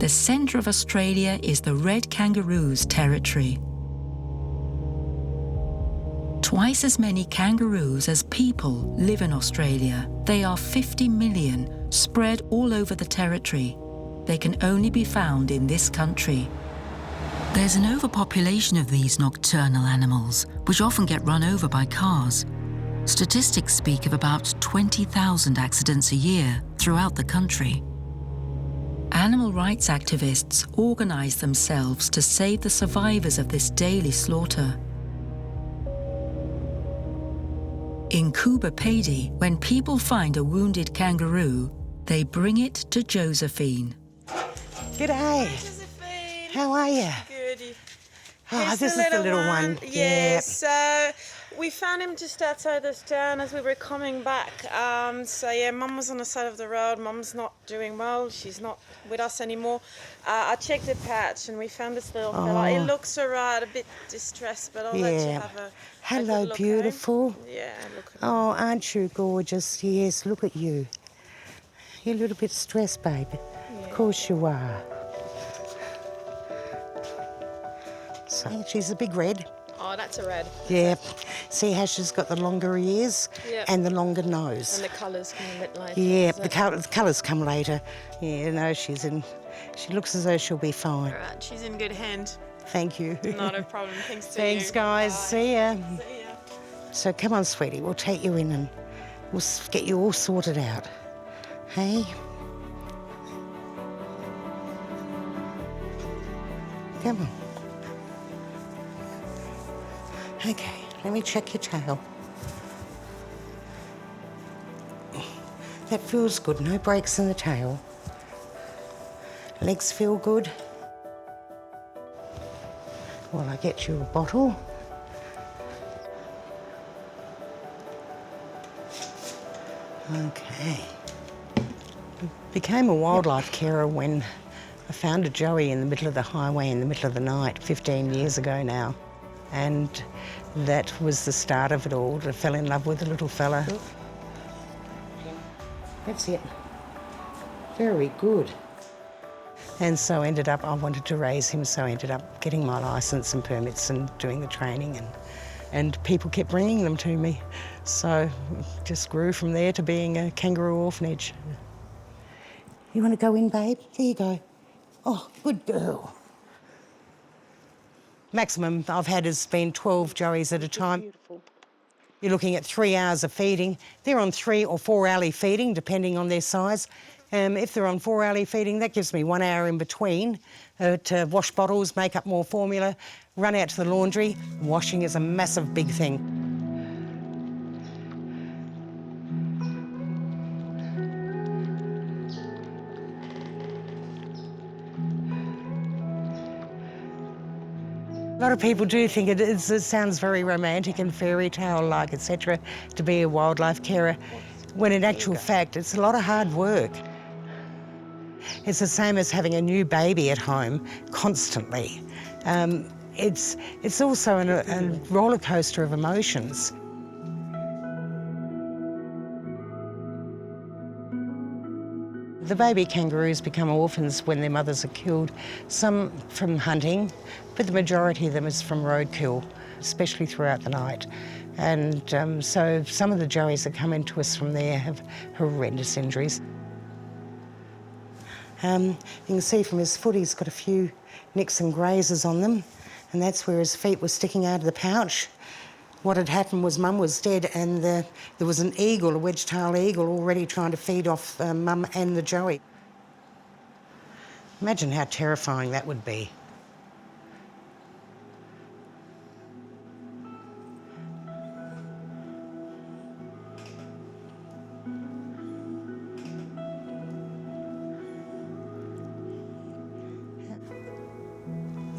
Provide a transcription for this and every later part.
The centre of Australia is the red kangaroo's territory. Twice as many kangaroos as people live in Australia. They are 50 million, spread all over the territory. They can only be found in this country. There's an overpopulation of these nocturnal animals, which often get run over by cars. Statistics speak of about 20,000 accidents a year throughout the country. Animal rights activists organise themselves to save the survivors of this daily slaughter. In Coober Pedy, when people find a wounded kangaroo, they bring it to Josephine. G'day. Josephine. How are you? Good. Oh, this is the little one. Yeah, so we found him just outside this town as we were coming back. So yeah, Mum was on the side of the road. Mum's not doing well. She's not with us anymore. I checked the patch and we found this little fella. He looks alright, a bit distressed, but I'll let you have a Hello, good look, beautiful. Yeah, look at Oh, aren't you gorgeous? Yes, look at you. You're a little bit stressed, baby. Yeah. Of course you are. So she's a big red. Oh, that's a red. Yeah. See how she's got the longer ears and the longer nose. And the colours come a bit later. Yeah, the colours come later. Yeah, no, she looks as though she'll be fine. All right, she's in good hand. Thank you. Not a problem. Thanks to Thanks, you. guys. Bye. See ya. See ya. So come on, sweetie, we'll take you in and we'll get you all sorted out. Hey? Come on. Okay, let me check your tail. That feels good, no breaks in the tail. Legs feel good. Well, I get you a bottle. Okay. Became a wildlife carer when I found a joey in the middle of the highway in the middle of the night 15 years ago now. And that was the start of it all. I fell in love with the little fella. That's it. Very good. And so I wanted to raise him, so I ended up getting my licence and permits and doing the training, and people kept bringing them to me. So just grew from there to being a kangaroo orphanage. You want to go in, babe? There you go. Oh, good girl. Maximum I've had has been 12 joeys at a time. Beautiful. You're looking at 3 hours of feeding. They're on 3 or 4 hourly feeding, depending on their size. If they're on 4 hourly feeding, that gives me 1 hour in between to wash bottles, make up more formula, run out to the laundry. Washing is a massive big thing. A lot of people do think it sounds very romantic and fairy tale-like, etc., to be a wildlife carer, when in actual fact it's a lot of hard work. It's the same as having a new baby at home constantly. It's also a roller coaster of emotions. The baby kangaroos become orphans when their mothers are killed, some from hunting, but the majority of them is from roadkill, especially throughout the night. And so some of the joeys that come into us from there have horrendous injuries. You can see from his foot he's got a few nicks and grazes on them, and that's where his feet were sticking out of the pouch. What had happened was Mum was dead and there was an eagle, a wedge-tailed eagle, already trying to feed off Mum and the joey. Imagine how terrifying that would be.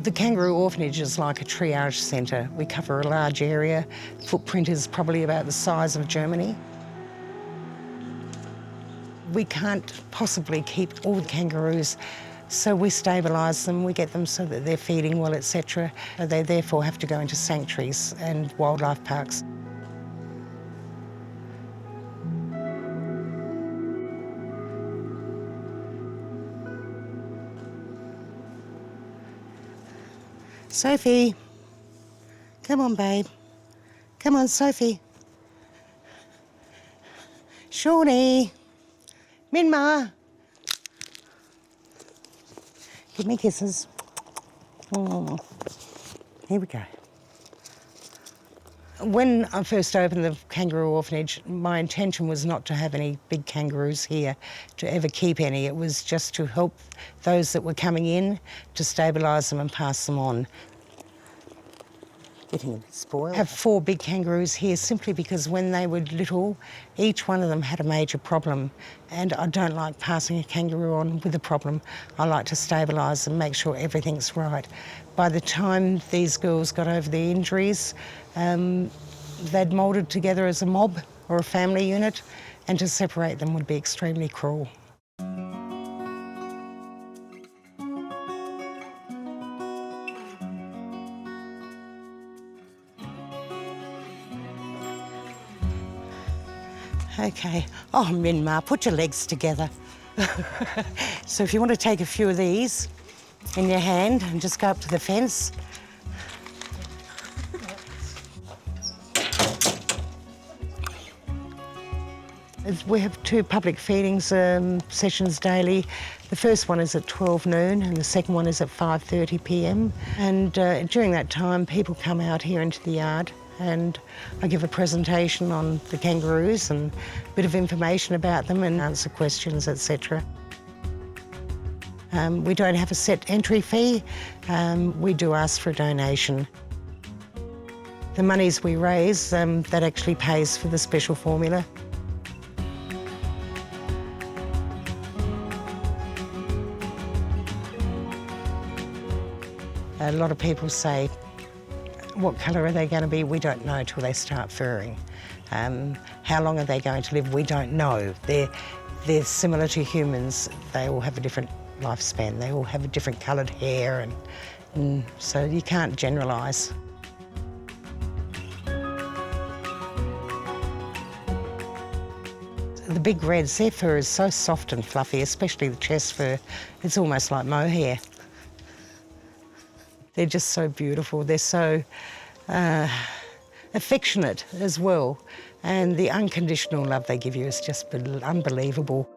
The kangaroo orphanage is like a triage centre. We cover a large area. Footprint is probably about the size of Germany. We can't possibly keep all the kangaroos, so we stabilise them, we get them so that they're feeding well, etc. They therefore have to go into sanctuaries and wildlife parks. Sophie. Come on, babe. Come on, Sophie. Shawnee. Minma. Give me kisses. Oh. Here we go. When I first opened the kangaroo orphanage, my intention was not to have any big kangaroos here, to ever keep any. It was just to help those that were coming in, to stabilise them and pass them on. Getting a bit spoiled. I have 4 big kangaroos here simply because when they were little, each one of them had a major problem, and I don't like passing a kangaroo on with a problem. I like to stabilise them, make sure everything's right. By the time these girls got over their injuries, they'd moulded together as a mob or a family unit, and to separate them would be extremely cruel. Okay. Oh, Minma, put your legs together. So if you want to take a few of these in your hand and just go up to the fence. We have 2 public feedings sessions daily. The first one is at 12 noon and the second one is at 5:30 p.m. And during that time, people come out here into the yard and I give a presentation on the kangaroos and a bit of information about them and answer questions, etc. We don't have a set entry fee. We do ask for a donation. The monies we raise, that actually pays for the special formula. A lot of people say, what colour are they going to be? We don't know till they start furring. How long are they going to live? We don't know. They're similar to humans. They all have a different lifespan. They all have a different coloured hair, and so you can't generalise. The big reds, their fur is so soft and fluffy, especially the chest fur. It's almost like mohair. They're just so beautiful. They're so affectionate as well. And the unconditional love they give you is just unbelievable.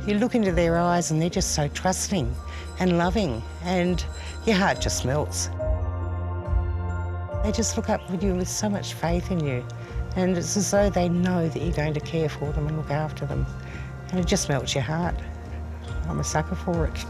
You look into their eyes and they're just so trusting and loving, and your heart just melts. They just look up with you with so much faith in you, and it's as though they know that you're going to care for them and look after them, and it just melts your heart. I'm a sucker for it.